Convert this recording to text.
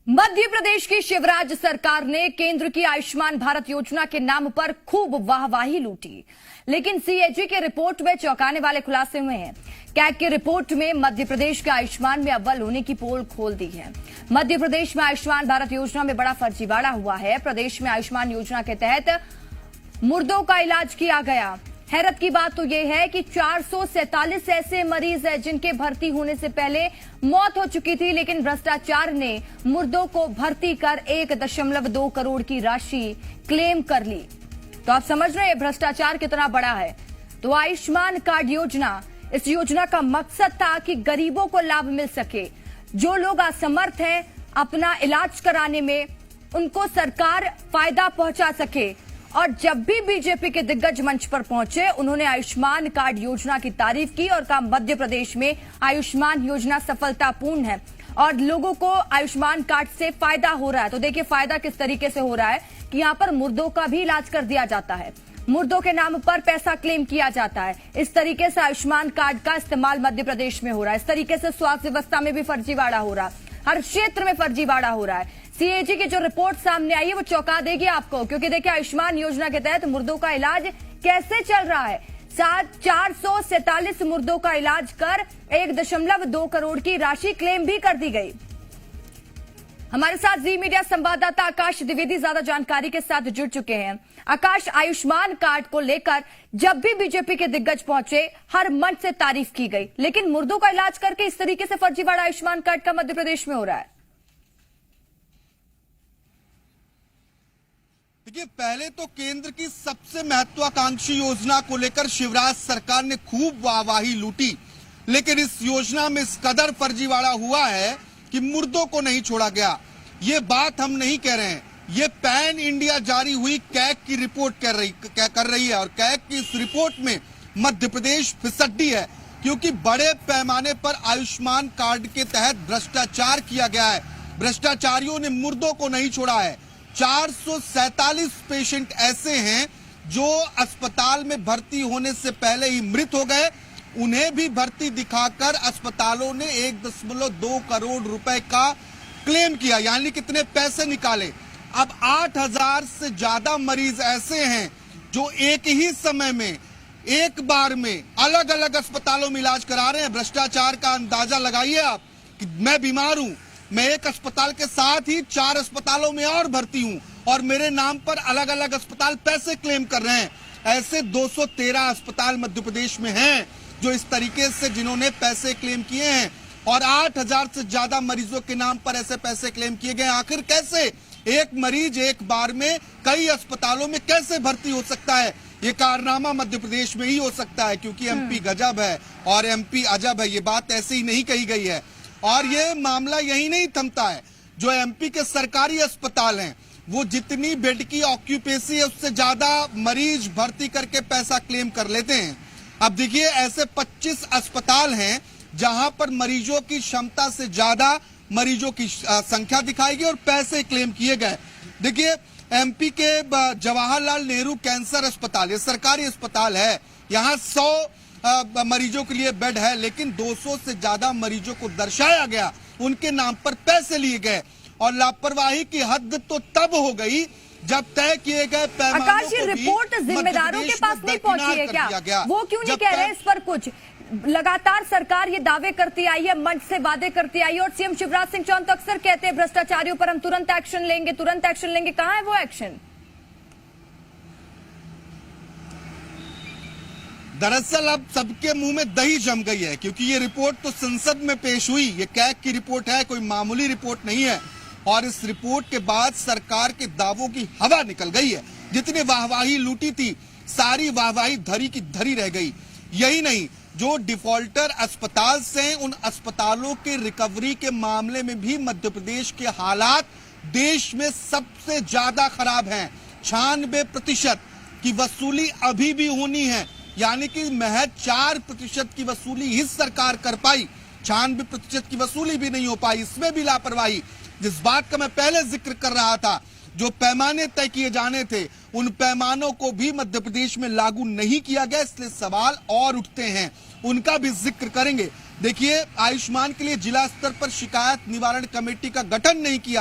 मध्य प्रदेश की शिवराज सरकार ने केंद्र की आयुष्मान भारत योजना के नाम पर खूब वाहवाही लूटी, लेकिन सीएजी की रिपोर्ट में चौंकाने वाले खुलासे हुए हैं। कैग की रिपोर्ट में मध्य प्रदेश के आयुष्मान में अव्वल होने की पोल खोल दी है। मध्य प्रदेश में आयुष्मान भारत योजना में बड़ा फर्जीवाड़ा हुआ है। प्रदेश में आयुष्मान योजना के तहत मुर्दों का इलाज किया गया। हैरत की बात तो यह है कि 447 ऐसे मरीज हैं जिनके भर्ती होने से पहले मौत हो चुकी थी, लेकिन भ्रष्टाचार ने मुर्दों को भर्ती कर 1.2 करोड़ की राशि क्लेम कर ली। तो आप समझ रहे हैं भ्रष्टाचार कितना बड़ा है। तो आयुष्मान कार्ड योजना, इस योजना का मकसद था कि गरीबों को लाभ मिल सके। जो लोग असमर्थ हैं अपना इलाज कराने में, उनको सरकार फायदा पहुंचा सके। और जब भी बीजेपी के दिग्गज मंच पर पहुंचे, उन्होंने आयुष्मान कार्ड योजना की तारीफ की और कहा मध्य प्रदेश में आयुष्मान योजना सफलतापूर्ण है और लोगों को आयुष्मान कार्ड से फायदा हो रहा है। तो देखिए फायदा किस तरीके से हो रहा है कि यहां पर मुर्दों का भी इलाज कर दिया जाता है, मुर्दों के नाम पर पैसा क्लेम किया जाता है। इस तरीके से आयुष्मान कार्ड का इस्तेमाल मध्य प्रदेश में हो रहा है। इस तरीके से स्वास्थ्य व्यवस्था में भी फर्जीवाड़ा हो रहा है, हर क्षेत्र में फर्जीवाड़ा हो रहा है। सीएजी की जो रिपोर्ट सामने आई है वो चौंका देगी आपको, क्योंकि देखिए आयुष्मान योजना के तहत मुर्दों का इलाज कैसे चल रहा है। 447 मुर्दों का इलाज कर 1.2 करोड़ की राशि क्लेम भी कर दी गई। हमारे साथ जी मीडिया संवाददाता आकाश द्विवेदी ज्यादा जानकारी के साथ जुड़ चुके हैं। आकाश, आयुष्मान कार्ड को लेकर जब भी बीजेपी के दिग्गज पहुंचे हर मंच से तारीफ की गई, लेकिन मुर्दों का इलाज करके इस तरीके से फर्जीवाड़ा आयुष्मान कार्ड का मध्य प्रदेश में हो रहा है। देखिए, पहले तो केंद्र की सबसे महत्वाकांक्षी योजना को लेकर शिवराज सरकार ने खूब वाहवाही लूटी, लेकिन इस योजना में इस कदर फर्जीवाड़ा हुआ है कि मुर्दों को नहीं छोड़ा गया। ये बात हम नहीं कह रहे हैं, ये पैन इंडिया जारी हुई कैग की रिपोर्ट कर रही है। और कैग की इस रिपोर्ट में मध्य प्रदेश फिसड्डी है, क्योंकि बड़े पैमाने पर आयुष्मान कार्ड के तहत भ्रष्टाचार किया गया है। भ्रष्टाचारियों ने मुर्दों को नहीं छोड़ा है। 447 पेशेंट ऐसे हैं जो अस्पताल में भर्ती होने से पहले ही मृत हो गए। उन्हें भी भर्ती दिखाकर अस्पतालों ने 1.2 करोड़ रुपए का क्लेम किया, यानी कितने पैसे निकाले। अब 8000 से ज्यादा मरीज ऐसे हैं जो एक ही समय में, एक बार में अलग अलग अस्पतालों में इलाज करा रहे हैं। भ्रष्टाचार का अंदाजा लगाइए आप कि मैं बीमार हूं, मैं एक अस्पताल के साथ ही 4 अस्पतालों में और भर्ती हूं और मेरे नाम पर अलग अलग अस्पताल पैसे क्लेम कर रहे हैं। ऐसे 213 अस्पताल मध्य प्रदेश में हैं जो इस तरीके से जिन्होंने पैसे क्लेम किए हैं, और 8000 से ज्यादा मरीजों के नाम पर ऐसे पैसे क्लेम किए गए। आखिर कैसे एक मरीज एक बार में कई अस्पतालों में कैसे भर्ती हो सकता है? ये कारनामा मध्य प्रदेश में ही हो सकता है, क्योंकि एमपी गजब है और एमपी अजब है। ये बात ऐसे ही नहीं कही गई है। और ये मामला यही नहीं थमता है। जो एमपी के सरकारी अस्पताल हैं, वो जितनी बेड की ऑक्यूपेसी है उससे ज्यादा मरीज भर्ती करके पैसा क्लेम कर लेते हैं। अब देखिए, ऐसे 25 अस्पताल हैं जहां पर मरीजों की क्षमता से ज्यादा मरीजों की संख्या दिखाई गई और पैसे क्लेम किए गए। देखिए, एमपी के जवाहरलाल नेहरू कैंसर अस्पताल, ये सरकारी अस्पताल है, यहाँ 100 मरीजों के लिए बेड है, लेकिन 200 से ज्यादा मरीजों को दर्शाया गया, उनके नाम पर पैसे लिए गए। और लापरवाही की हद तो तब हो गई जब तय किए गए पैमानों आकाश, ये रिपोर्ट जिम्मेदारों के पास नहीं पहुंची है क्या? वो क्यों नहीं कह रहे इस पर कुछ? लगातार सरकार ये दावे करती आई है, मंच से वादे करती आई है, और सीएम शिवराज सिंह चौहान तो अक्सर कहते हैं भ्रष्टाचारियों पर हम तुरंत एक्शन लेंगे, तुरंत एक्शन लेंगे। कहां है वो एक्शन? दरअसल अब सबके मुंह में दही जम गई है, क्योंकि ये रिपोर्ट तो संसद में पेश हुई। ये कैग की रिपोर्ट है, कोई मामूली रिपोर्ट नहीं है। और इस रिपोर्ट के बाद सरकार के दावों की हवा निकल गई है। जितनी वाहवाही लूटी थी, सारी वाहवाही धरी की धरी रह गई। यही नहीं, जो डिफॉल्टर अस्पताल से, उन अस्पतालों के रिकवरी के मामले में भी मध्य प्रदेश के हालात देश में सबसे ज्यादा खराब हैं। 96% की वसूली अभी भी होनी है, यानी कि महज 4% की वसूली ही सरकार कर पाई। 96% की वसूली भी नहीं हो पाई, इसमें भी लापरवाही। जिस बात का मैं पहले जिक्र कर रहा था, जो पैमाने तय किए जाने थे, उन पैमानों को भी मध्य प्रदेश में लागू नहीं किया गया, इसलिए सवाल और उठते हैं, उनका भी जिक्र करेंगे। देखिए, आयुष्मान के लिए जिला स्तर पर शिकायत निवारण कमेटी का गठन नहीं किया।